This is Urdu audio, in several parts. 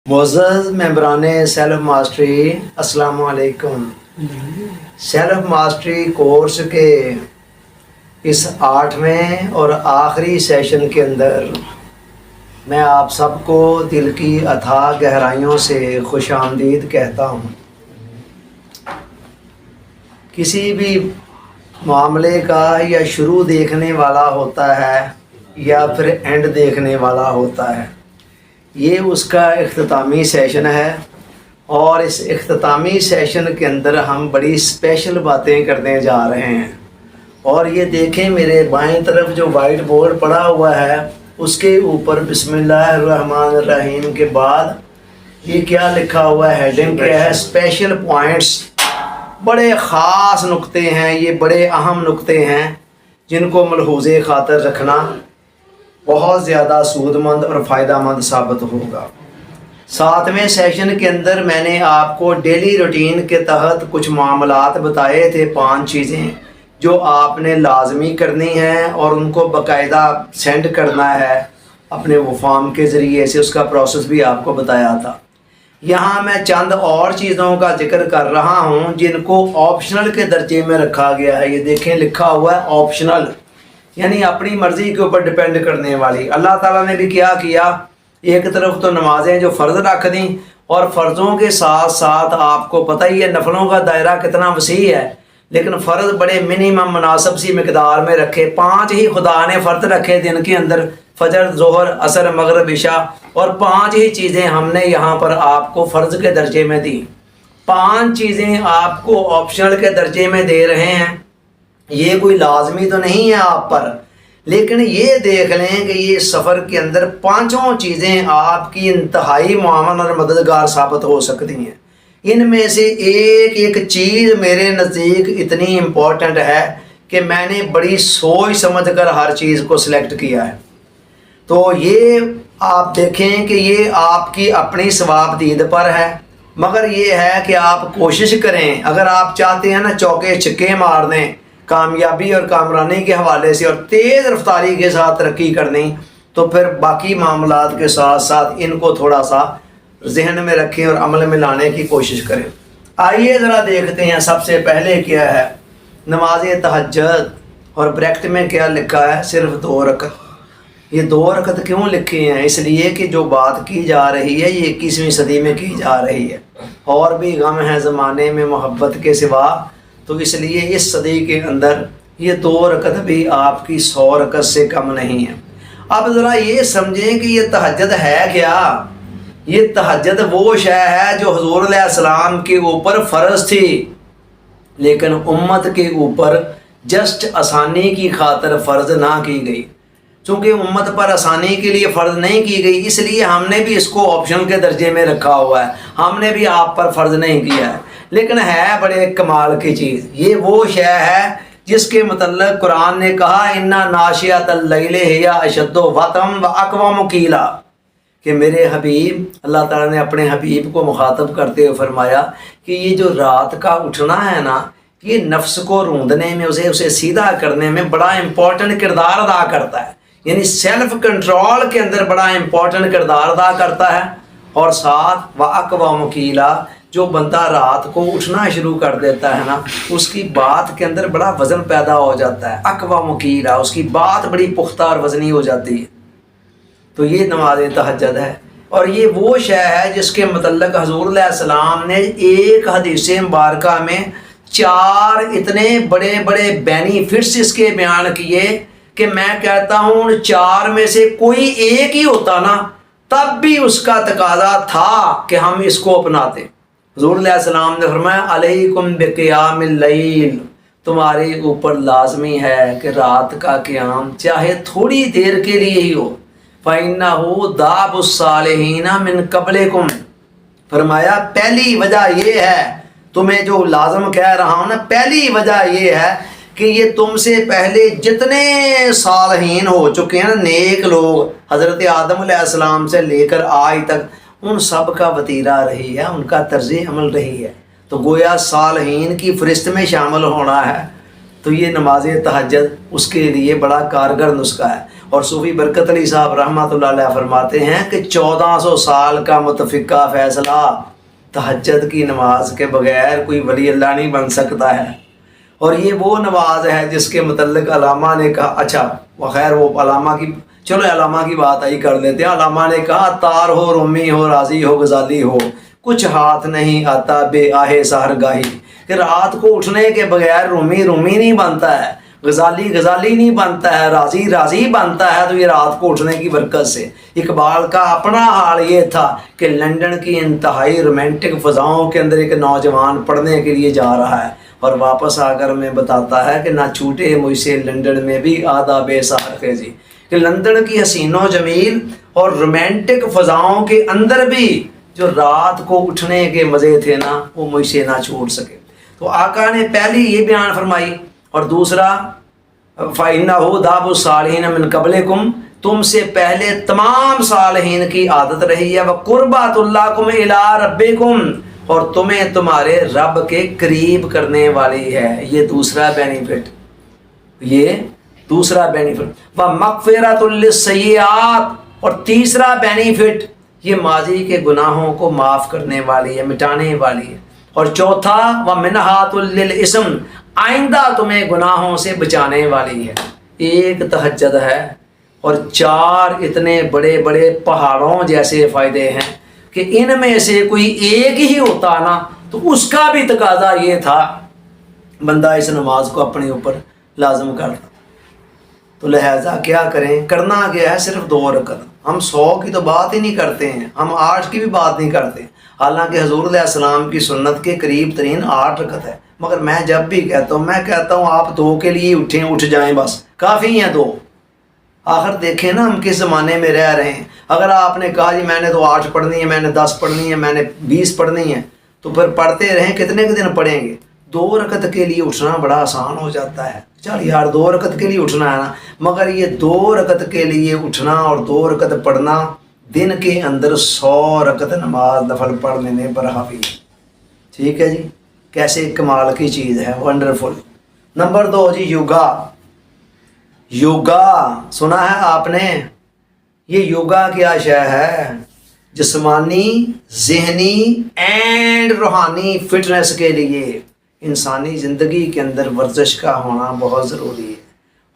معزز ممبران سیلف ماسٹری السلام علیکم۔ سیلف ماسٹری کورس کے اس 8ویں اور آخری سیشن کے اندر میں آپ سب کو دل کی اتھاہ گہرائیوں سے خوش آمدید کہتا ہوں۔ کسی بھی معاملے کا یا شروع دیکھنے والا ہوتا ہے یا پھر اینڈ دیکھنے والا ہوتا ہے۔ یہ اس کا اختتامی سیشن ہے اور اس اختتامی سیشن کے اندر ہم بڑی اسپیشل باتیں کرنے جا رہے ہیں۔ اور یہ دیکھیں میرے بائیں طرف جو وائٹ بورڈ پڑا ہوا ہے اس کے اوپر بسم اللہ الرحمن الرحیم کے بعد یہ کیا لکھا ہوا ہے، ہیڈنگ کیا ہے، اسپیشل پوائنٹس۔ بڑے خاص نقطے ہیں، یہ بڑے اہم نقطے ہیں جن کو ملحوظ خاطر رکھنا بہت زیادہ سود مند اور فائدہ مند ثابت ہوگا۔ 7ویں سیشن کے اندر میں نے آپ کو ڈیلی روٹین کے تحت کچھ معاملات بتائے تھے، 5 چیزیں جو آپ نے لازمی کرنی ہیں اور ان کو باقاعدہ سینڈ کرنا ہے اپنے وہ فارم کے ذریعے سے، اس کا پروسیس بھی آپ کو بتایا تھا۔ یہاں میں چند اور چیزوں کا ذکر کر رہا ہوں جن کو آپشنل کے درجے میں رکھا گیا ہے۔ یہ دیکھیں لکھا ہوا ہے آپشنل، یعنی اپنی مرضی کے اوپر ڈپینڈ کرنے والی۔ اللہ تعالیٰ نے بھی کیا کیا، ایک طرف تو نمازیں جو فرض رکھ دیں اور فرضوں کے ساتھ ساتھ آپ کو پتہ ہی ہے نفلوں کا دائرہ کتنا وسیع ہے، لیکن فرض بڑے منیمم مناسب سی مقدار میں رکھے۔ 5 ہی خدا نے فرض رکھے دن کے اندر، فجر، ظہر، عصر، مغرب، عشاء، اور 5 ہی چیزیں ہم نے یہاں پر آپ کو فرض کے درجے میں دی۔ 5 چیزیں آپ کو آپشنل کے درجے میں دے رہے ہیں۔ یہ کوئی لازمی تو نہیں ہے آپ پر، لیکن یہ دیکھ لیں کہ یہ سفر کے اندر 5 چیزیں آپ کی انتہائی معاون اور مددگار ثابت ہو سکتی ہیں۔ ان میں سے ایک چیز میرے نزدیک اتنی امپورٹنٹ ہے کہ میں نے بڑی سوچ سمجھ کر ہر چیز کو سلیکٹ کیا ہے۔ تو یہ آپ دیکھیں کہ یہ آپ کی اپنی ثواب دید پر ہے، مگر یہ ہے کہ آپ کوشش کریں، اگر آپ چاہتے ہیں نا چوکے چھکے مار دیں کامیابی اور کامرانی کے حوالے سے اور تیز رفتاری کے ساتھ ترقی کرنی، تو پھر باقی معاملات کے ساتھ ساتھ ان کو تھوڑا سا ذہن میں رکھیں اور عمل میں لانے کی کوشش کریں۔ آئیے ذرا دیکھتے ہیں سب سے پہلے کیا ہے نماز تہجد، اور بریکٹ میں کیا لکھا ہے، صرف 2 رکعت۔ یہ 2 رکعت کیوں لکھے ہیں؟ اس لیے کہ جو بات کی جا رہی ہے یہ 21ویں صدی میں کی جا رہی ہے، اور بھی غم ہے زمانے میں محبت کے سوا، تو اس لیے اس صدی کے اندر یہ 2 رکعت بھی آپ کی 100 رکعت سے کم نہیں ہے۔ اب ذرا یہ سمجھیں کہ یہ تہجد ہے کیا؟ یہ تہجد وہ شے ہے جو حضور علیہ السلام کے اوپر فرض تھی، لیکن امت کے اوپر جسٹ آسانی کی خاطر فرض نہ کی گئی۔ چونکہ امت پر آسانی کے لیے فرض نہیں کی گئی، اس لیے ہم نے بھی اس کو آپشنل کے درجے میں رکھا ہوا ہے، ہم نے بھی آپ پر فرض نہیں کیا ہے، لیکن ہے بڑے کمال کی چیز۔ یہ وہ شے ہے جس کے متعلق قرآن نے کہا اِنَّ نَاشِئَةَ اللَّيْلِ هِيَ أَشَدُّ وَطْئًا وَأَقْوَمُ قِیلًا، کہ میرے حبیب، اللہ تعالیٰ نے اپنے حبیب کو مخاطب کرتے ہوئے فرمایا کہ یہ جو رات کا اٹھنا ہے نا، یہ نفس کو روندنے میں، اسے سیدھا کرنے میں بڑا امپورٹنٹ کردار ادا کرتا ہے، یعنی سیلف کنٹرول کے اندر بڑا امپورٹنٹ کردار ادا کرتا ہے۔ اور ساتھ وَأَقْوَمُ قِیلًا، جو بندہ رات کو اٹھنا شروع کر دیتا ہے نا، اس کی بات کے اندر بڑا وزن پیدا ہو جاتا ہے، اقوام قیلا، اس کی بات بڑی پختہ اور وزنی ہو جاتی ہے۔ تو یہ نماز تہجد ہے، اور یہ وہ شے ہے جس کے متعلق حضور علیہ السلام نے ایک حدیث مبارکہ میں 4 اتنے بڑے بڑے بینیفٹس اس کے بیان کیے کہ میں کہتا ہوں ان 4 میں سے کوئی ایک ہی ہوتا نا تب بھی اس کا تقاضا تھا کہ ہم اس کو اپناتے۔ حضور علیہ السلام نے فرمایا علیکم بقیام اللیل، تمہارے اوپر لازمی ہے کہ رات کا قیام چاہے تھوڑی دیر کے لیے ہی ہو، فَإِنَّهُ دَابُ الصَّالِحِينَ مِن قَبْلِكُمْ، فرمایا پہلی وجہ یہ ہے، تمہیں جو لازم کہہ رہا ہوں نا، پہلی وجہ یہ ہے کہ یہ تم سے پہلے جتنے صالحین ہو چکے ہیں نا، نیک لوگ، حضرت آدم علیہ السلام سے لے کر آج تک، ان سب کا وتیرہ رہی ہے، ان کا طرز عمل رہی ہے۔ تو گویا صالحین کی فہرست میں شامل ہونا ہے، تو تو یہ نماز تہجد اس کے لیے بڑا کارگر نسخہ ہے۔ اور صوفی برکت علی صاحب رحمۃ اللہ علیہ فرماتے ہیں کہ 1400 سال کا متفقہ فیصلہ، تہجد کی نماز کے بغیر کوئی ولی اللہ نہیں بن سکتا ہے۔ اور یہ وہ نماز ہے جس کے متعلق علامہ نے کہا، اچھا بخیر وہ علامہ کی، چلو علامہ کی بات آئی کر لیتے ہیں۔ علامہ نے کہا تار ہو، رومی ہو، رازی ہو، غزالی ہو، کچھ ہاتھ نہیں آتا بے آہ سحر گاہی، کہ رات کو اٹھنے کے بغیر رومی رومی نہیں بنتا ہے، غزالی غزالی نہیں بنتا ہے، راضی راضی بنتا ہے، تو یہ رات کو اٹھنے کی برکت سے۔ اقبال کا اپنا حال یہ تھا کہ لندن کی انتہائی رومانٹک فضاؤں کے اندر ایک نوجوان پڑھنے کے لیے جا رہا ہے، اور واپس آ کر میں بتاتا ہے کہ نہ چھوٹے مجھ سے لندن میں بھی آداب سحر خیزی، کہ لندن کی حسین و جمیل اور رومانٹک فضاؤں کے اندر بھی جو رات کو اٹھنے کے مزے تھے نا، وہ مجھ سے نہ چھوٹ سکے۔ تو آقا نے پہلی یہ بیان فرمائی، اور دوسرا فَإِنَّهُ دَابُ الصَّالِحِينَ مِن قَبْلِكُمْ، تم سے پہلے تمام صالحین کی عادت رہی ہے، وَقُرْبَاتُ اللَّهُ إِلَىٰ رَبِّكُمْ، اور تمہیں تمہارے رب کے قریب کرنے والی ہے۔ یہ دوسرا بینیفٹ، یہ دوسرا بینیفٹ۔ وَمَغْفِرَةٌ لِلسَّيِّئَاتِ، اور تیسرا بینیفٹ یہ ماضی کے گناہوں کو معاف کرنے والی ہے، مٹانے والی ہے۔ اور چوتھا وَمِنْہَاتٌ لِلْإِثْمِ، آئندہ تمہیں گناہوں سے بچانے والی ہے۔ ایک تہجد ہے اور 4 اتنے بڑے بڑے پہاڑوں جیسے فائدے ہیں کہ ان میں سے کوئی ایک ہی ہوتا نا تو اس کا بھی تقاضا یہ تھا بندہ اس نماز کو اپنے اوپر لازم کرتا۔ تو لہٰذا کیا کریں، کرنا کیا ہے، صرف 2 رکعت۔ ہم 100 کی تو بات ہی نہیں کرتے ہیں، ہم 8 کی بھی بات نہیں کرتے، حالانکہ حضور علیہ السلام کی سنت کے قریب ترین 8 رکعت ہے۔ مگر میں جب بھی کہتا ہوں، میں کہتا ہوں آپ 2 کے لیے اٹھ جائیں، بس کافی ہیں 2۔ آخر دیکھیں نا ہم کس زمانے میں رہ رہے ہیں۔ اگر آپ نے کہا جی میں نے تو 8 پڑھنی ہے، میں نے 10 پڑھنی ہے، میں نے 20 پڑھنی ہے، تو پھر پڑھتے رہیں، کتنے کے دن پڑھیں گے؟ 2 رکعت کے لیے اٹھنا بڑا آسان ہو جاتا ہے، چل یار 2 رکعت کے لیے اٹھنا ہے نا، مگر یہ 2 رکعت کے لیے اٹھنا اور 2 رکعت پڑھنا دن کے اندر 100 رکعت نماز نفل پڑھ لینے پر حاوی۔ ٹھیک ہے جی، کیسے کمال کی چیز ہے، ونڈرفل۔ نمبر 2 جی، یوگا۔ یوگا سنا ہے آپ نے؟ یہ یوگا کیا شے ہے؟ جسمانی، ذہنی اینڈ روحانی فٹنس کے لیے انسانی زندگی کے اندر ورزش کا ہونا بہت ضروری ہے،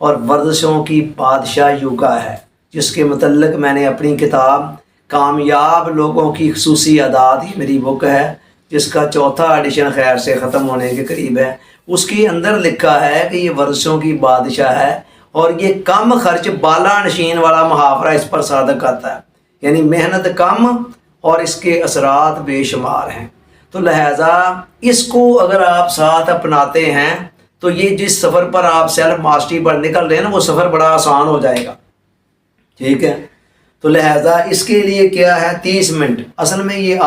اور ورزشوں کی بادشاہ یوگا ہے، جس کے متعلق میں نے اپنی کتاب کامیاب لوگوں کی خصوصی عادات، یہ میری بک ہے جس کا 4تھا ایڈیشن خیر سے ختم ہونے کے قریب ہے، اس کے اندر لکھا ہے کہ یہ ورزشوں کی بادشاہ ہے، اور یہ کم خرچ بالا نشین والا محاورہ اس پر صادق آتا ہے، یعنی محنت کم اور اس کے اثرات بے شمار ہیں۔ تو لہٰذا اس کو اگر آپ ساتھ اپناتے ہیں تو یہ جس سفر پر آپ سیلف ماسٹری پر نکل رہے ہیں نا، وہ سفر بڑا آسان ہو جائے گا۔ ٹھیک ہے، تو لہٰذا اس کے لیے کیا ہے، 30 منٹ، اصل میں یہ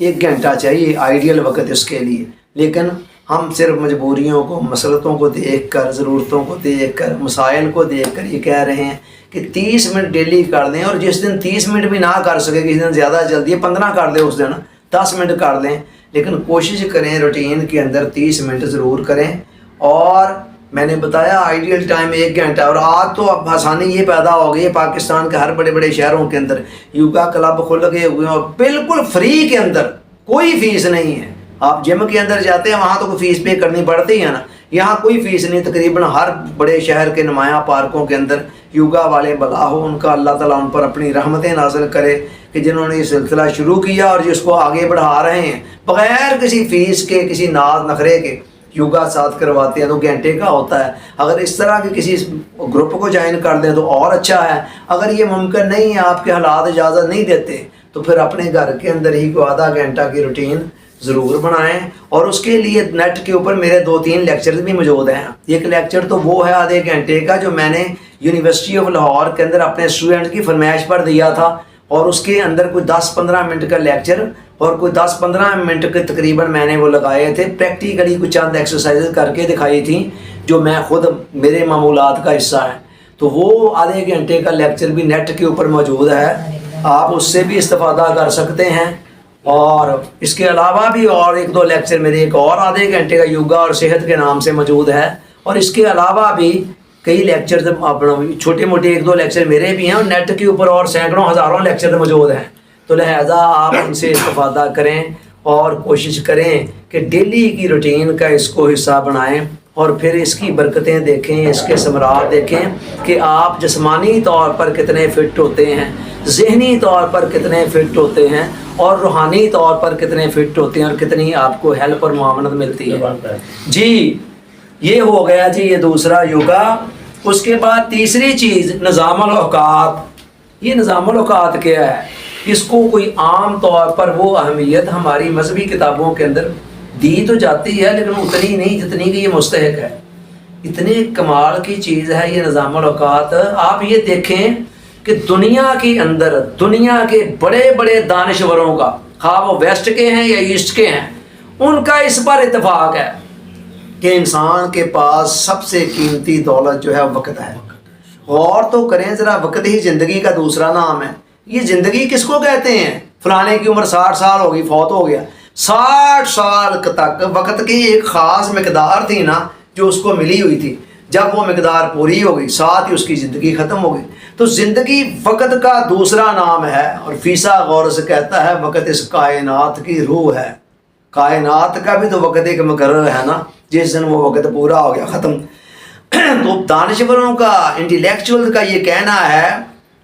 1 گھنٹہ چاہیے آئیڈیل وقت اس کے لیے، لیکن ہم صرف مجبوریوں کو، مسلطوں کو دیکھ کر، ضرورتوں کو دیکھ کر، مسائل کو دیکھ کر یہ کہہ رہے ہیں کہ 30 منٹ ڈیلی کر دیں، اور جس دن 30 منٹ بھی نہ کر سکے، کسی دن زیادہ جلدی 15 کر دیں، اس دن 10 منٹ کر لیں، لیکن کوشش کریں روٹین کے اندر 30 منٹ ضرور کریں۔ اور میں نے بتایا آئیڈیل ٹائم 1 گھنٹہ، اور آج تو اب آسانی یہ پیدا ہو گئی ہے پاکستان کے ہر بڑے بڑے شہروں کے اندر یوگا کلب کھل گئے ہوئے ہیں، اور بالکل فری کے اندر، کوئی فیس نہیں ہے۔ آپ جم کے اندر جاتے ہیں وہاں تو کوئی فیس پے کرنی پڑتی ہے نا، یہاں کوئی فیس نہیں، تقریباً ہر بڑے شہر کے نمایاں پارکوں کے اندر یوگا والے بلا ہو، ان کا اللہ تعالیٰ ان پر اپنی رحمتیں نازل کرے کہ جنہوں نے یہ سلسلہ شروع کیا اور جس کو آگے بڑھا رہے ہیں، بغیر کسی فیس کے، کسی ناز نخرے کے یوگا ساتھ کرواتے ہیں، تو گھنٹے کا ہوتا ہے۔ اگر اس طرح کے کسی گروپ کو جوائن کر دیں تو اور اچھا ہے۔ اگر یہ ممکن نہیں ہے، آپ کے حالات اجازت نہیں دیتے، تو پھر اپنے گھر کے اندر ہی کو آدھا گھنٹہ کی روٹین ضرور بنائیں، اور اس کے لیے نیٹ کے اوپر میرے 2-3 لیکچرز بھی موجود ہیں۔ ایک لیکچر تو وہ ہے آدھے گھنٹے کا جو میں نے یونیورسٹی آف لاہور کے اندر اپنے اسٹوڈنٹ کی فرمائش پر دیا تھا، اور اس کے اندر کوئی 10-15 منٹ کا لیکچر اور کوئی 10-15 منٹ کے تقریباً میں نے وہ لگائے تھے، پریکٹیکلی کچھ چند ایکسرسائز کر کے دکھائی تھیں جو میں خود میرے معمولات کا حصہ ہیں۔ تو وہ آدھے گھنٹے کا لیکچر بھی نیٹ کے اوپر موجود ہے، آپ اس سے بھی استفادہ کر سکتے ہیں۔ اور اس کے علاوہ بھی اور 1-2 لیکچر میرے ایک اور آدھے گھنٹے کا یوگا اور صحت کے نام سے موجود ہے، اور اس کے علاوہ بھی کئی لیکچرز چھوٹے موٹے 1-2 لیکچر میرے بھی ہیں، اور نیٹ کے اوپر اور سینکڑوں ہزاروں لیکچر موجود ہیں، تو لہذا آپ ان سے استفادہ کریں اور کوشش کریں کہ ڈیلی کی روٹین کا اس کو حصہ بنائیں، اور پھر اس کی برکتیں دیکھیں، اس کے ثمرات دیکھیں کہ آپ جسمانی طور پر کتنے فٹ ہوتے ہیں، ذہنی طور پر کتنے فٹ ہوتے ہیں، اور روحانی طور پر کتنے فٹ ہوتے ہیں، اور کتنی آپ کو ہیلپ اور معاونت ملتی ہے۔ جی یہ ہو گیا جی یہ دوسرا یوگا۔ اس کے بعد تیسری چیز نظام الاوقات۔ یہ نظام الاوقات کیا ہے؟ اس کو کوئی عام طور پر وہ اہمیت ہماری مذہبی کتابوں کے اندر دی تو جاتی ہے، لیکن اتنی نہیں جتنی کہ یہ مستحق ہے۔ اتنے کمال کی چیز ہے یہ نظام الاوقات۔ آپ یہ دیکھیں کہ دنیا کے اندر دنیا کے بڑے بڑے دانشوروں کا، خواہ وہ ویسٹ کے ہیں یا ایسٹ کے ہیں، ان کا اس پر اتفاق ہے کہ انسان کے پاس سب سے قیمتی دولت جو ہے وقت ہے۔ غور تو کریں ذرا، وقت ہی زندگی کا دوسرا نام ہے۔ یہ زندگی کس کو کہتے ہیں؟ فلانے کی عمر 60 سال ہو گئی، فوت ہو گیا، 60 سال تک وقت کی ایک خاص مقدار تھی نا جو اس کو ملی ہوئی تھی، جب وہ مقدار پوری ہو گئی ساتھ ہی اس کی زندگی ختم ہو گئی۔ تو زندگی وقت کا دوسرا نام ہے، اور فیسا غور سے کہتا ہے وقت اس کائنات کی روح ہے۔ کائنات کا بھی تو وقت ایک مقرر ہے نا، جس دن وہ وقت پورا ہو گیا ختم۔ تو دانشوروں کا، انٹلیکچوئل کا یہ کہنا ہے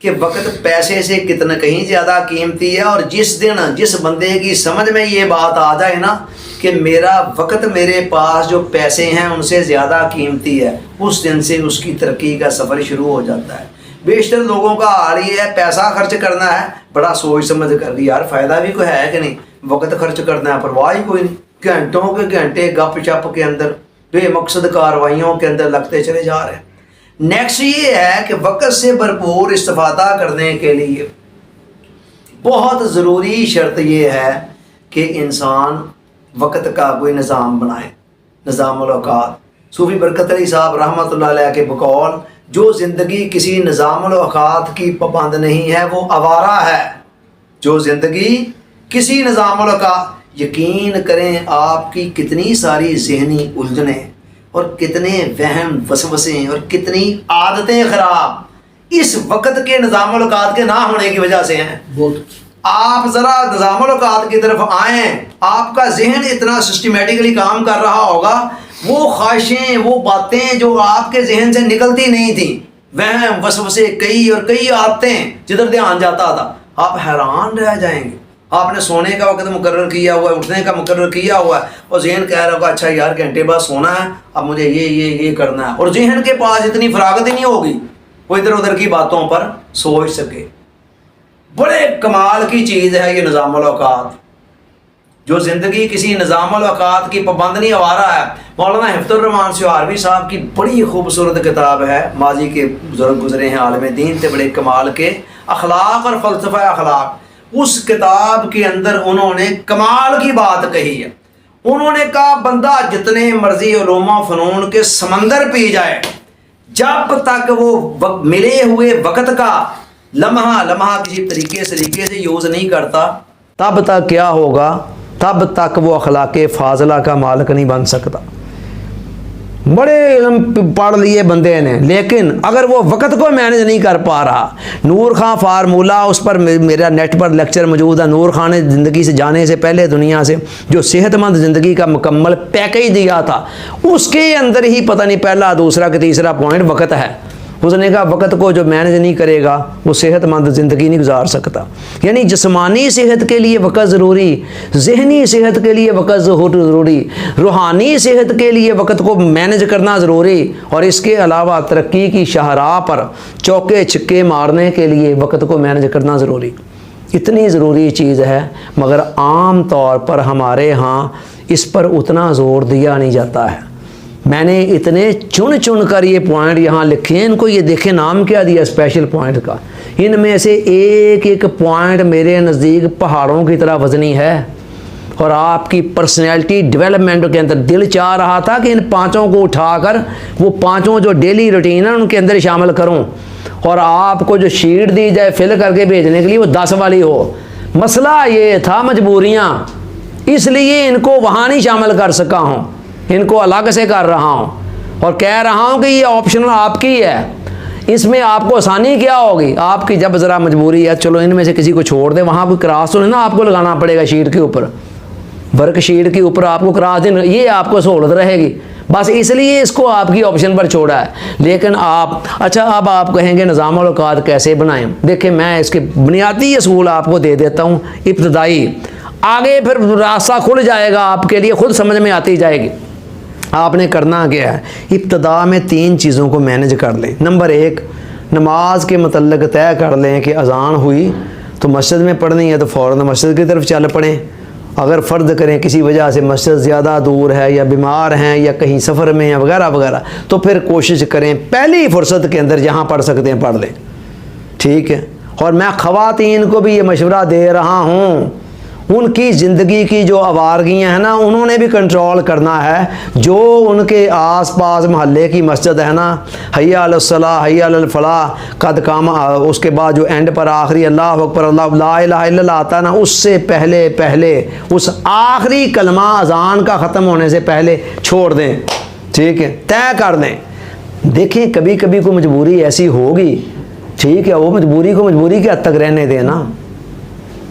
کہ وقت پیسے سے کتنا کہیں زیادہ قیمتی ہے، اور جس دن جس بندے کی سمجھ میں یہ بات آ جائے نا کہ میرا وقت میرے پاس جو پیسے ہیں ان سے زیادہ قیمتی ہے، اس دن سے اس کی ترقی کا سفر شروع ہو جاتا ہے۔ بیشتر لوگوں کا حال یہ ہے پیسہ خرچ کرنا ہے بڑا سوچ سمجھ کر، یار فائدہ بھی کوئی ہے کہ نہیں، وقت خرچ کرنا ہے پرواہ ہی کوئی نہیں، گھنٹوں کے گھنٹے گپ شپ کے اندر بے مقصد کارروائیوں کے اندر لگتے چلے جا رہے ہیں۔ نیکسٹ یہ ہے کہ وقت سے بھرپور استفادہ کرنے کے لیے بہت ضروری شرط یہ ہے کہ انسان وقت کا کوئی نظام بنائے، نظام الاوقات۔ صوفی برکت علی صاحب رحمۃ اللہ علیہ کے بقول، جو زندگی کسی نظام الاوقات کی پابند نہیں ہے وہ آوارہ ہے۔ جو زندگی کسی نظام الاوقات، یقین کریں آپ کی کتنی ساری ذہنی الجھنیں اور کتنے وہم وسوسے اور کتنی عادتیں خراب اس وقت کے نظام الاوقات کے نہ ہونے کی وجہ سے ہیں۔ آپ ذرا نظام الاوقات کی طرف آئیں، آپ کا ذہن اتنا سسٹمیٹکلی کام کر رہا ہوگا، وہ خواہشیں، وہ باتیں جو آپ کے ذہن سے نکلتی نہیں تھیں، وہم وسوسے کئی اور کئی عادتیں جدھر دھیان جاتا تھا، آپ حیران رہ جائیں گے۔ آپ نے سونے کا وقت مقرر کیا ہوا ہے، اٹھنے کا مقرر کیا ہوا ہے، اور ذہن کہہ رہا ہوگا اچھا یار گھنٹے بعد سونا ہے، اب مجھے یہ کرنا ہے، اور ذہن کے پاس اتنی فراغت ہی نہیں ہوگی وہ ادھر ادھر کی باتوں پر سوچ سکے۔ بڑے کمال کی چیز ہے یہ نظام الاوقات۔ جو زندگی کسی نظام الاوقات کی پابند نہیں، آوارہ ہے۔ مولانا حفظ الرحمان سیہاروی صاحب کی بڑی خوبصورت کتاب ہے، ماضی کے بزرگ گزرے ہیں عالم دین تھے بڑے کمال کے، اخلاق اور فلسفہ اخلاق۔ اس کتاب کے اندر انہوں نے کمال کی بات کہی ہے۔ انہوں نے کہا بندہ جتنے مرضی علوم و فنون کے سمندر پی جائے، جب تک وہ ملے ہوئے وقت کا لمحہ لمحہ کسی طریقے سے یوز نہیں کرتا، تب تک کیا ہوگا؟ تب تک وہ اخلاق فاضلہ کا مالک نہیں بن سکتا۔ بڑے علم پڑھ لیے بندے نے، لیکن اگر وہ وقت کو مینج نہیں کر پا رہا، نور خان فارمولہ، اس پر میرا نیٹ پر لیکچر موجود ہے، نور خان نے زندگی سے جانے سے پہلے دنیا سے جو صحت مند زندگی کا مکمل پیکیج دیا تھا، اس کے اندر ہی پتہ نہیں پہلا دوسرا کہ تیسرا پوائنٹ وقت ہے۔ اس نے کہا وقت کو جو مینج نہیں کرے گا وہ صحت مند زندگی نہیں گزار سکتا۔ یعنی جسمانی صحت کے لیے وقت ضروری، ذہنی صحت کے لیے وقت ضروری، روحانی صحت کے لیے وقت کو مینج کرنا ضروری، اور اس کے علاوہ ترقی کی شاہراہ پر چوکے چھکے مارنے کے لیے وقت کو مینج کرنا ضروری۔ اتنی ضروری چیز ہے، مگر عام طور پر ہمارے ہاں اس پر اتنا زور دیا نہیں جاتا ہے۔ میں نے اتنے چن کر یہ پوائنٹ یہاں لکھے ہیں، ان کو یہ دیکھیں نام کیا دیا اسپیشل پوائنٹ کا۔ ان میں سے ایک ایک پوائنٹ میرے نزدیک پہاڑوں کی طرح وزنی ہے، اور آپ کی پرسنالٹی ڈیولپمنٹ کے اندر دل چاہ رہا تھا کہ ان پانچوں کو اٹھا کر وہ پانچوں جو ڈیلی روٹین ہے ان کے اندر شامل کروں، اور آپ کو جو شیٹ دی جائے فل کر کے بھیجنے کے لیے وہ 10 والی ہو۔ مسئلہ یہ تھا مجبوریاں، اس لیے ان کو وہاں نہیں شامل کر سکا ہوں، ان کو الگ سے کر رہا ہوں۔ اور کہہ رہا ہوں کہ یہ آپشنل آپ کی ہے، اس میں آپ کو آسانی کیا ہوگی؟ آپ کی جب ذرا مجبوری ہے چلو ان میں سے کسی کو چھوڑ دیں، وہاں کوئی کراس تو نہیں نا آپ کو لگانا پڑے گا شیٹ کے اوپر، ورک شیٹ کے اوپر آپ کو کراس دیں، یہ آپ کو سہولت رہے گی، بس اس لیے اس کو آپ کی آپشن پر چھوڑا ہے۔ لیکن آپ اچھا اب آپ کہیں گے نظام الاوقات کیسے بنائیں؟ دیکھیں میں اس کے بنیادی اصول آپ کو دے دیتا ہوں ابتدائی، آگے پھر راستہ کھل جائے گا آپ کے لیے، خود سمجھ میں آتی جائے گی۔ آپ نے کرنا کیا ہے؟ ابتدا میں 3 چیزوں کو مینج کر لیں۔ نمبر 1، نماز کے متعلق طے کر لیں کہ اذان ہوئی تو مسجد میں پڑھنی ہے تو فوراً مسجد کی طرف چل پڑیں۔ اگر فرض کریں کسی وجہ سے مسجد زیادہ دور ہے یا بیمار ہیں یا کہیں سفر میں ہیں وغیرہ وغیرہ، تو پھر کوشش کریں پہلی فرصت کے اندر جہاں پڑھ سکتے ہیں پڑھ لیں، ٹھیک ہے؟ اور میں خواتین کو بھی یہ مشورہ دے رہا ہوں، ان کی زندگی کی جو آوارگیاں ہیں نا انہوں نے بھی کنٹرول کرنا ہے۔ جو ان کے آس پاس محلے کی مسجد ہے نا، حی علی الصلاۃ حی علی الفلاح قد قام، اس کے بعد جو اینڈ پر آخری اللہ اکبر اللہ لا الہ الا اللہ آتا ہے نا، اس سے پہلے اس آخری کلمہ اذان کا ختم ہونے سے پہلے چھوڑ دیں، ٹھیک ہے؟ طے کر دیں۔ دیکھیں کبھی کبھی کوئی مجبوری ایسی ہوگی، ٹھیک ہے، وہ مجبوری کو مجبوری کے حد تک رہنے دیں نا،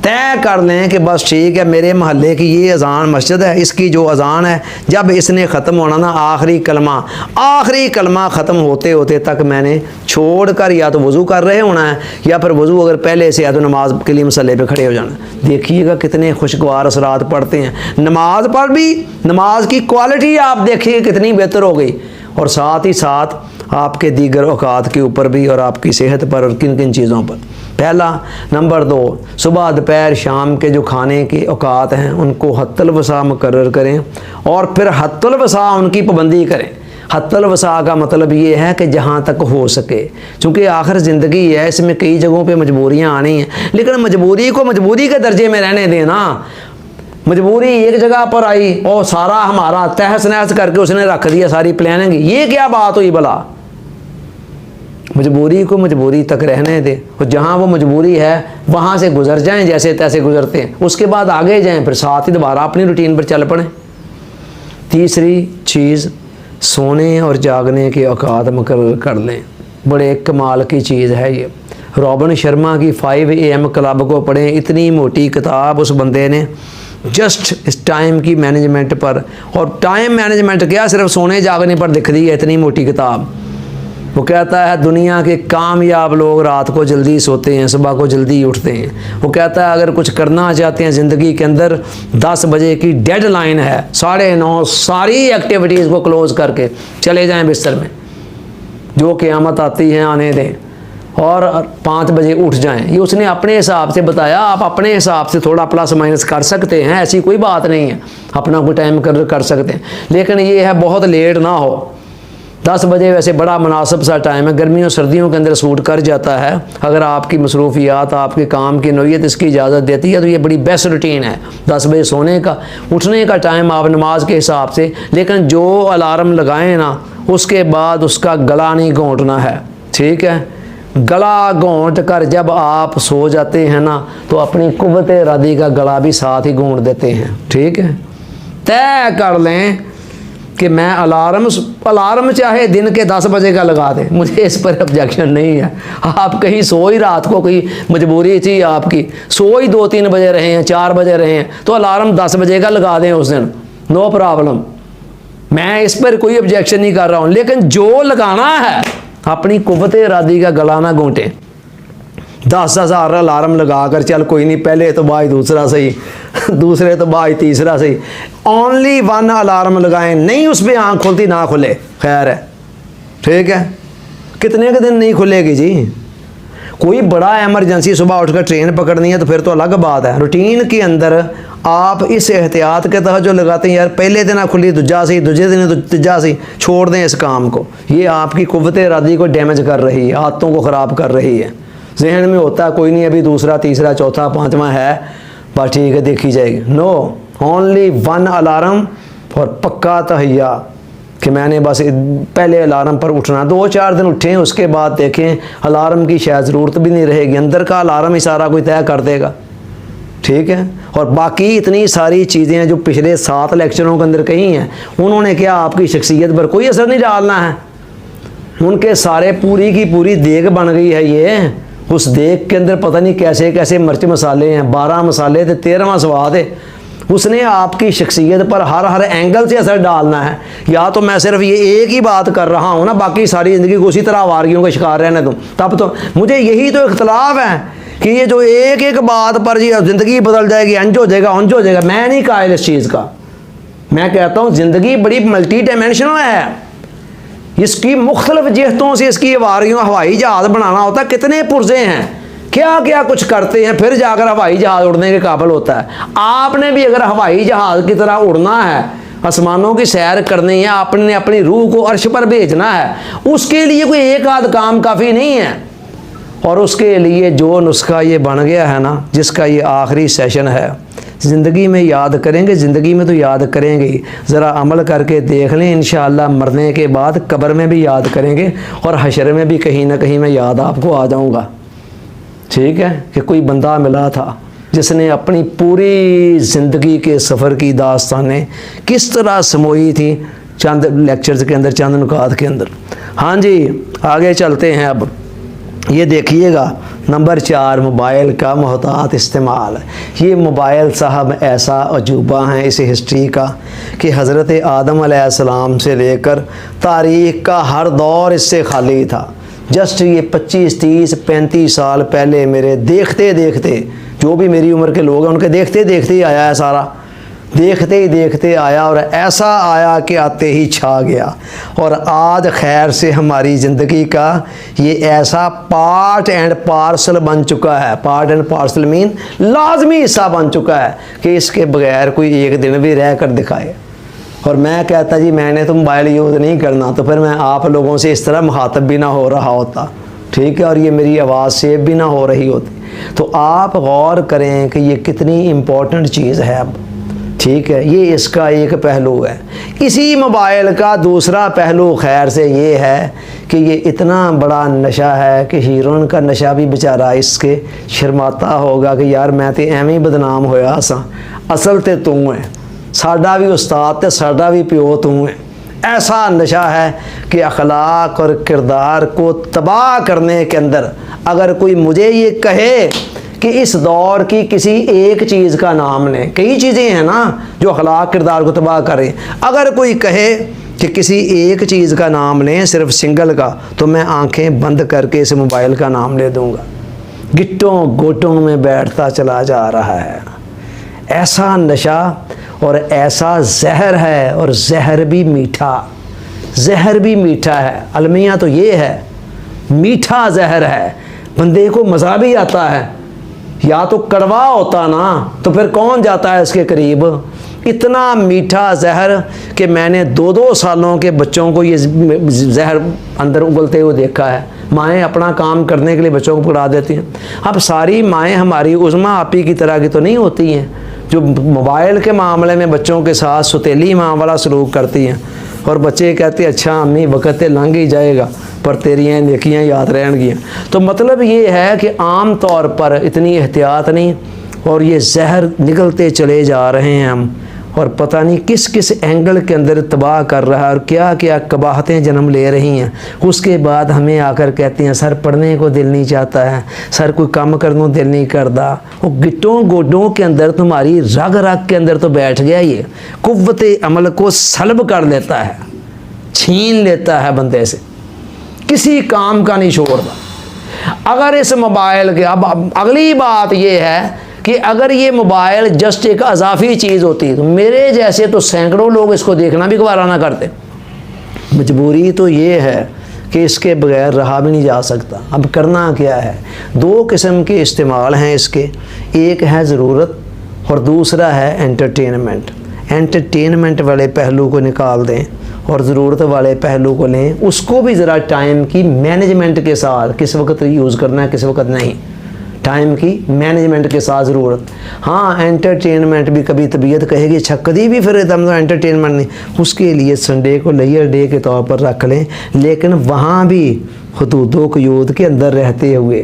طے کر لیں کہ بس ٹھیک ہے میرے محلے کی یہ اذان مسجد ہے، اس کی جو اذان ہے جب اس نے ختم ہونا نا آخری کلمہ ختم ہوتے تک میں نے چھوڑ کر یا تو وضو کر رہے ہونا ہے، یا پھر وضو اگر پہلے سے ہے تو نماز کے لیے مصلی پہ کھڑے ہو جانا۔ دیکھیے گا کتنے خوشگوار اثرات پڑتے ہیں، نماز پر بھی، نماز کی کوالٹی آپ دیکھیے کتنی بہتر ہو گئی، اور ساتھ ہی ساتھ آپ کے دیگر اوقات کے اوپر بھی، اور آپ کی صحت پر، اور کن کن چیزوں پر۔ پہلا۔ نمبر 2، صبح دوپہر شام کے جو کھانے کے اوقات ہیں ان کو حد الوسع مقرر کریں، اور پھر حد الوسع ان کی پابندی کریں۔ حد الوسع کا مطلب یہ ہے کہ جہاں تک ہو سکے، چونکہ آخر زندگی ہے، اس میں کئی جگہوں پہ مجبوریاں آنی ہیں، لیکن مجبوری کو مجبوری کے درجے میں رہنے دیں نا۔ مجبوری ایک جگہ پر آئی اور سارا ہمارا تہس نہس کر کے اس نے رکھ دیا ساری پلاننگ، یہ کیا بات ہوئی بھلا؟ مجبوری کو مجبوری تک رہنے دیں، اور جہاں وہ مجبوری ہے وہاں سے گزر جائیں جیسے تیسے گزرتے ہیں، اس کے بعد آگے جائیں، پھر ساتھ ہی دوبارہ اپنی روٹین پر چل پڑیں۔ تیسری چیز، سونے اور جاگنے کے اوقات مقرر کر لیں۔ بڑے کمال کی چیز ہے یہ۔ رابن شرما کی 5 AM کلب کو پڑھیں، اتنی موٹی کتاب اس بندے نے جسٹ اس ٹائم کی مینجمنٹ پر، اور ٹائم مینجمنٹ کیا صرف سونے جاگنے پر لکھ دی ہے اتنی موٹی کتاب۔ وہ کہتا ہے دنیا کے کامیاب لوگ رات کو جلدی سوتے ہیں، صبح کو جلدی اٹھتے ہیں۔ وہ کہتا ہے اگر کچھ کرنا چاہتے ہیں زندگی کے اندر، 10 بجے کی ڈیڈ لائن ہے، 9:30 ساری ایکٹیویٹیز کو کلوز کر کے چلے جائیں بستر میں، جو قیامت آتی ہے آنے دیں، اور 5 بجے اٹھ جائیں۔ یہ اس نے اپنے حساب سے بتایا، آپ اپنے حساب سے تھوڑا پلس مائنس کر سکتے ہیں، ایسی کوئی بات نہیں ہے، اپنا کوئی ٹائم کر سکتے ہیں، لیکن یہ ہے بہت لیٹ نہ ہو۔ 10 بجے ویسے بڑا مناسب سا ٹائم ہے، گرمیوں سردیوں کے اندر سوٹ کر جاتا ہے، اگر آپ کی مصروفیات، آپ کے کام کی نوعیت اس کی اجازت دیتی ہے تو یہ بڑی بیسٹ روٹین ہے۔ 10 بجے سونے کا، اٹھنے کا ٹائم آپ نماز کے حساب سے، لیکن جو الارم لگائیں نا اس کے بعد اس کا گلا نہیں گھونٹنا ہے، ٹھیک ہے؟ گلا گھونٹ کر جب آپ سو جاتے ہیں نا تو اپنی قوت ارادی کا گلا بھی ساتھ ہی گھونٹ دیتے ہیں، ٹھیک ہے؟ طے کر لیں کہ میں الارم چاہے دن کے 10 بجے کا لگا دیں، مجھے اس پر آبجیکشن نہیں ہے۔ آپ کہیں سوئی رات کو کوئی مجبوری تھی آپ کی، سوئی 2-3 بجے رہے ہیں، 4 بجے رہے ہیں، تو الارم 10 بجے کا لگا دیں اس دن، نو پرابلم، میں اس پر کوئی آبجیکشن نہیں کر رہا ہوں، لیکن جو لگانا ہے اپنی قوت ارادی کا گلا نہ گھونٹیں۔ 10,000 الارم لگا کر چل کوئی نہیں، پہلے تو بعد دوسرا صحیح، دوسرے تو بعد تیسرا صحیح، اونلی 1 الارم لگائیں، نہیں اس پہ آنکھ کھلتی نہ کھلے، خیر ہے، ٹھیک ہے؟ کتنے کے دن نہیں کھلے گی جی؟ کوئی بڑا ایمرجنسی صبح اٹھ کر ٹرین پکڑنی ہے تو پھر تو الگ بات ہے۔ روٹین کے اندر آپ اس احتیاط کے تحت جو لگاتے ہیں، یار پہلے دن کھلی دوجا سی، دوسرے دن تیجا سی، چھوڑ دیں اس کام کو، یہ آپ کی قوت ارادی کو ڈیمیج کر رہی ہے، عادتوں کو خراب کر رہی ہے۔ ذہن میں ہوتا ہے کوئی نہیں ابھی دوسرا تیسرا چوتھا 5واں ہے، بس ٹھیک ہے دیکھی جائے گی، نو، اونلی 1 الارم، اور پکا تہیا کہ میں نے بس پہلے الارم پر اٹھنا، 2-4 دن اٹھیں، اس کے بعد دیکھیں الارم کی شاید ضرورت بھی نہیں رہے گی، اندر کا الارم ہی سارا کوئی طے کر دے گا، ٹھیک ہے. اور باقی اتنی ساری چیزیں ہیں جو پچھلے 7 لیکچروں کے اندر کہی ہیں, انہوں نے کیا آپ کی شخصیت پر کوئی اثر نہیں ڈالنا ہے. ان کے سارے پوری کی پوری دیگ بن گئی ہے یہ. اس دیگ کے اندر پتہ نہیں کیسے کیسے مرچ مسالے ہیں, 12 مسالے تھے, 13واں سواد ہے. اس نے آپ کی شخصیت پر ہر اینگل سے اثر ڈالنا ہے. یا تو میں صرف یہ ایک ہی بات کر رہا ہوں نا, باقی ساری زندگی کو اسی طرح آوارگیوں کا شکار رہنے دوں, تب تو مجھے یہی تو اختلاف ہے کہ یہ جو ایک بات پر جی زندگی بدل جائے گی, انج ہو جائے گا, انج ہو جائے گا. میں نہیں قائل اس چیز کا. میں کہتا ہوں زندگی بڑی ملٹی ڈائمینشنل ہے. اس کی مختلف جہتوں سے اس کی آوارگیوں ہوائی جہاز بنانا ہوتا ہے. کتنے پرزے ہیں, کیا کیا کچھ کرتے ہیں, پھر جا کر ہوائی جہاز اڑنے کے قابل ہوتا ہے. آپ نے بھی اگر ہوائی جہاز کی طرح اڑنا ہے, آسمانوں کی سیر کرنی ہے, آپ نے اپنی روح کو عرش پر بھیجنا ہے, اس کے لیے کوئی ایک آدھ کام کافی نہیں ہے. اور اس کے لیے جو نسخہ یہ بن گیا ہے نا, جس کا یہ آخری سیشن ہے, زندگی میں یاد کریں گے, زندگی میں تو یاد کریں گے, ذرا عمل کر کے دیکھ لیں. انشاءاللہ مرنے کے بعد قبر میں بھی یاد کریں گے, اور حشر میں بھی کہیں نہ کہیں میں یاد آپ کو آ جاؤں گا. ٹھیک ہے, کہ کوئی بندہ ملا تھا جس نے اپنی پوری زندگی کے سفر کی داستانیں کس طرح سموئی تھی چند لیکچرز کے اندر, چند نکات کے اندر. ہاں جی, آگے چلتے ہیں. اب یہ دیکھیے گا, نمبر 4 موبائل کا محتاط استعمال. یہ موبائل صاحب ایسا عجوبہ ہیں اس ہسٹری کا کہ حضرت آدم علیہ السلام سے لے کر تاریخ کا ہر دور اس سے خالی تھا. جسٹ یہ 25 30 35 سال پہلے میرے دیکھتے دیکھتے, جو بھی میری عمر کے لوگ ہیں ان کے دیکھتے دیکھتے ہی آیا ہے سارا, دیکھتے ہی دیکھتے آیا, اور ایسا آیا کہ آتے ہی چھا گیا. اور آج خیر سے ہماری زندگی کا یہ ایسا پارٹ اینڈ پارسل بن چکا ہے. پارٹ اینڈ پارسل مین لازمی حصہ بن چکا ہے کہ اس کے بغیر کوئی ایک دن بھی رہ کر دکھائے. اور میں کہتا جی میں نے تو موبائل یوز نہیں کرنا, تو پھر میں آپ لوگوں سے اس طرح مخاطب بھی نہ ہو رہا ہوتا. ٹھیک ہے, اور یہ میری آواز سیو بھی نہ ہو رہی ہوتی. تو آپ غور کریں کہ یہ کتنی امپورٹنٹ چیز ہے. اب ٹھیک ہے, یہ اس کا ایک پہلو ہے. اسی موبائل کا دوسرا پہلو خیر سے یہ ہے کہ یہ اتنا بڑا نشہ ہے کہ ہیروئن کا نشہ بھی بیچارہ اس کے شرماتا ہوگا کہ یار میں تے ایویں ہی بدنام ہویا سا, اصل تے تو ہے, ساڈا بھی استاد تے ساڈا بھی پیو تو ہے. ایسا نشہ ہے کہ اخلاق اور کردار کو تباہ کرنے کے اندر اگر کوئی مجھے یہ کہے کہ اس دور کی کسی ایک چیز کا نام لیں, کئی چیزیں ہیں نا جو اخلاق کردار کو تباہ کریں, اگر کوئی کہے کہ کسی ایک چیز کا نام لیں صرف سنگل کا, تو میں آنکھیں بند کر کے اس موبائل کا نام لے دوں گا. گٹوں گوٹوں میں بیٹھتا چلا جا رہا ہے. ایسا نشہ اور ایسا زہر ہے, اور زہر بھی میٹھا, زہر بھی میٹھا ہے. المیہ تو یہ ہے, میٹھا زہر ہے, بندے کو مزہ بھی آتا ہے. یا تو کڑوا ہوتا نا تو پھر کون جاتا ہے اس کے قریب. اتنا میٹھا زہر کہ میں نے 2 سالوں کے بچوں کو یہ زہر اندر اگلتے ہوئے دیکھا ہے. مائیں اپنا کام کرنے کے لیے بچوں کو پکڑا دیتی ہیں. اب ساری مائیں ہماری عظمیٰ آپی کی طرح کی تو نہیں ہوتی ہیں جو موبائل کے معاملے میں بچوں کے ساتھ ستیلی ماں والا سلوک کرتی ہیں, اور بچے کہتے ہیں اچھا امی وقت لنگھ ہی جائے گا پر تیریاں نیکیاں یاد رہن گیاں. تو مطلب یہ ہے کہ عام طور پر اتنی احتیاط نہیں, اور یہ زہر نگلتے چلے جا رہے ہیں ہم, اور پتہ نہیں کس کس اینگل کے اندر تباہ کر رہا ہے, اور کیا کیا قباحتیں جنم لے رہی ہیں. اس کے بعد ہمیں آ کر کہتے ہیں سر پڑھنے کو دل نہیں چاہتا ہے, سر کوئی کام کرنے دل نہیں کرتا. وہ گٹوں گوڈوں کے اندر تمہاری رگ رگ کے اندر تو بیٹھ گیا, یہ قوت عمل کو سلب کر لیتا ہے, چھین لیتا ہے بندے سے, کسی کام کا نہیں چھوڑتا. اگر اس موبائل کے اب اگلی بات یہ ہے کہ اگر یہ موبائل جسٹ ایک اضافی چیز ہوتی تو میرے جیسے تو سینکڑوں لوگ اس کو دیکھنا بھی گوارا نہ کرتے. مجبوری تو یہ ہے کہ اس کے بغیر رہا بھی نہیں جا سکتا. اب کرنا کیا ہے, 2 قسم کے استعمال ہیں اس کے, ایک ہے ضرورت اور دوسرا ہے انٹرٹینمنٹ. انٹرٹینمنٹ والے پہلو کو نکال دیں اور ضرورت والے پہلو کو لیں. اس کو بھی ذرا ٹائم کی مینجمنٹ کے ساتھ, کس وقت یوز کرنا ہے کس وقت نہیں, ٹائم کی مینجمنٹ کے ساتھ ضرورت. ہاں انٹرٹینمنٹ بھی کبھی طبیعت کہے گی اچھا کبھی بھی پھر تو انٹرٹینمنٹ نہیں, اس کے لیے سنڈے کو لیئر ڈے کے طور پر رکھ لیں, لیکن وہاں بھی حدود و قیود کے اندر رہتے ہوئے.